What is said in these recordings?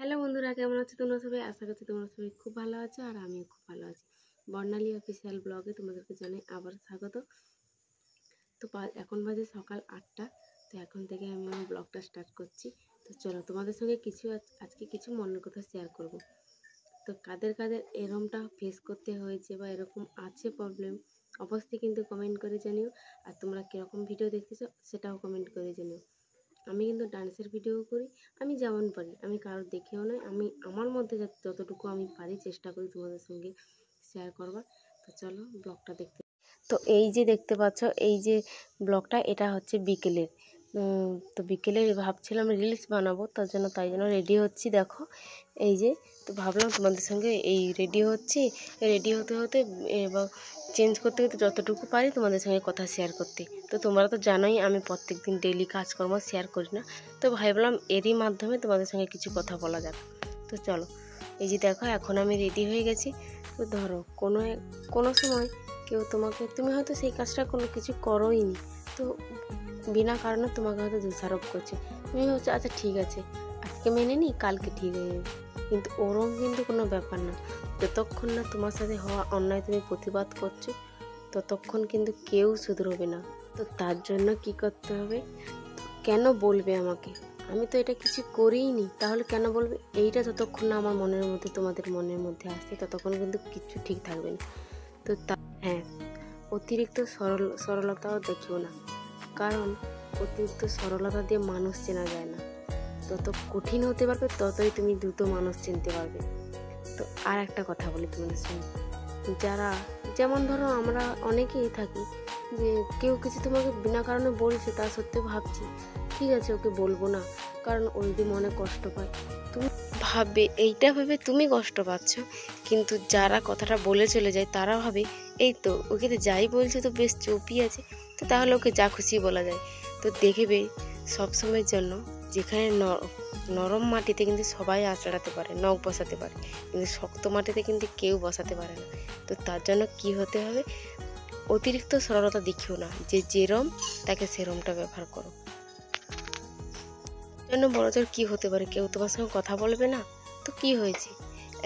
Hello বন্ধুরা, কেমন আছো তোমরা সবাই? আশা করছি তোমরা সবাই খুব ভালো আছো আর আমিও খুব ভালো আছি। বর্ণালী অফিসিয়াল ব্লগে তোমাদেরকে জানাই আবার স্বাগত। তো এখন বাজে সকাল 8টা। তো এখন থেকে আমি আমার ব্লগটা স্টার্ট করছি। তো চলো তোমাদের সঙ্গে আজকে কিছু মনের কথা শেয়ার করব। তো কাদের কাদের এরকমটা ফেস করতে হয়েছে বা এরকম আছে প্রবলেম, অবশ্যই কিন্তু কমেন্ট করে জানিও। আর তোমরা কীরকম ভিডিও দেখতেছো সেটাও কমেন্ট করে জানিও। আমি কিন্তু ডান্সের ভিডিও করি, আমি যেমন পারি, আমি কারোর দেখেও নয়, আমি আমার মধ্যে যতটুকু আমি পারি চেষ্টা করি তোমাদের সঙ্গে শেয়ার করবার। তো চলো ব্লগটা দেখতে। তো এই যে দেখতে পাচ্ছ, এই যে ব্লগটা, এটা হচ্ছে বিকেলের। তো বিকেলে ভাবছিলাম রিলস বানাবো, তাই জন্য রেডি হচ্ছি। দেখো এই যে, তো ভাবলাম তোমাদের সঙ্গে এই রেডি হচ্ছি, রেডি হতে হতে এবার চেঞ্জ করতে করতে যতটুকু পারি তোমাদের সঙ্গে কথা শেয়ার করতে। তো তোমরা তো জানোই আমি প্রত্যেক দিন ডেইলি কাজকর্ম শেয়ার করি না, তো ভাবলাম এরই মাধ্যমে তোমাদের সঙ্গে কিছু কথা বলা যাক। তো চলো, এই যে দেখো এখন আমি রেডি হয়ে গেছি। তো ধরো কোনো সময় তুমি হয়তো সেই কাজটা কোনো কিছু করোই নি, তো বিনা কারণে তোমাকে হয়তো দোষারোপ করছে। তুমি ভাবছো আচ্ছা ঠিক আছে, আজকে মেনে নিই, কালকে ঠিক হয়ে যাবে। কিন্তু ওরম কিন্তু কোনো ব্যাপার না। যতক্ষণ না তোমার সাথে হওয়া অন্যায় তুমি প্রতিবাদ করছো, ততক্ষণ কিন্তু কেউ শুধরোবে না। তো তার জন্য কি করতে হবে? কেন বলবে আমাকে? আমি তো এটা কিছু করিই নি, তাহলে কেন বলবে? এইটা যতক্ষণ না আমার মনের মধ্যে, তোমাদের মনের মধ্যে আসছে, ততক্ষণ কিন্তু কিছু ঠিক থাকবে না। তো হ্যাঁ, অতিরিক্ত সরলতাও দেখিও না, কারণ অতিরিক্ত সরলতা দিয়ে মানুষ চেনা যায় না। যত কঠিন হতে পারবে ততই তুমি দ্রুত মানুষ চিনতে পারবে। তো আর একটা কথা বলি তোমাদের সঙ্গে, যারা যেমন ধরো আমরা অনেকেই থাকি যে কেউ কিছু তোমাকে বিনা কারণে বলছে, তা সত্ত্বেও ভাবছি ঠিক আছে ওকে বলবো না, কারণ ও যদি মনে কষ্ট পায়। তুমি ভাববে, এইটা ভেবে তুমি কষ্ট পাচ্ছ, কিন্তু যারা কথাটা বলে চলে যায় তারা ভাবে এই তো ওকে তো যাই বলছে তো বেশ চুপই আছে, তো তাহলে ওকে যা খুশি বলা যায়। তো দেখবে সবসময়ের জন্য, যেখানে নরম মাটিতে কিন্তু সবাই আঁচড়াতে পারে, নখ বসাতে পারে, কিন্তু শক্ত মাটিতে কিন্তু কেউ বসাতে পারে না। তো তার জন্য কি হতে হবে? অতিরিক্ত সরলতা দেখিও না, যে যেরম তাকে সেরমটা ব্যবহার করো। জন্য বড়জোর কি হতে পারে? কেউ তোমার সঙ্গে কথা বলবে না, তো কি হয়েছে?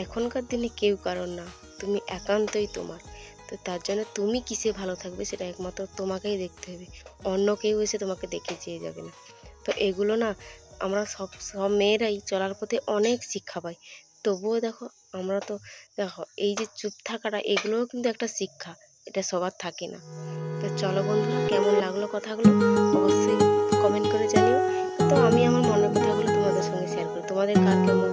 এখনকার দিনে কেউ কারণ না, তুমি একান্তই তোমার। তো তার জন্য তুমি কিসে ভালো থাকবে সেটা একমাত্র তোমাকেই দেখতে হবে, অন্য কেউ এসে তোমাকে দেখে চেয়ে যাবে না। তো এগুলো না, আমরা সব মেয়েরাই চলার পথে অনেক শিক্ষা পাই, তবুও দেখো এই যে চুপ থাকাটা, এগুলোও কিন্তু একটা শিক্ষা, এটা সবার থাকে না। তো চলো বন্ধুরা, কেমন লাগলো কথাগুলো অবশ্যই কমেন্ট করে জানিও। তো আমি আমার মনের কথাগুলো তোমাদের সঙ্গে শেয়ার করি, তোমাদের কার কেমন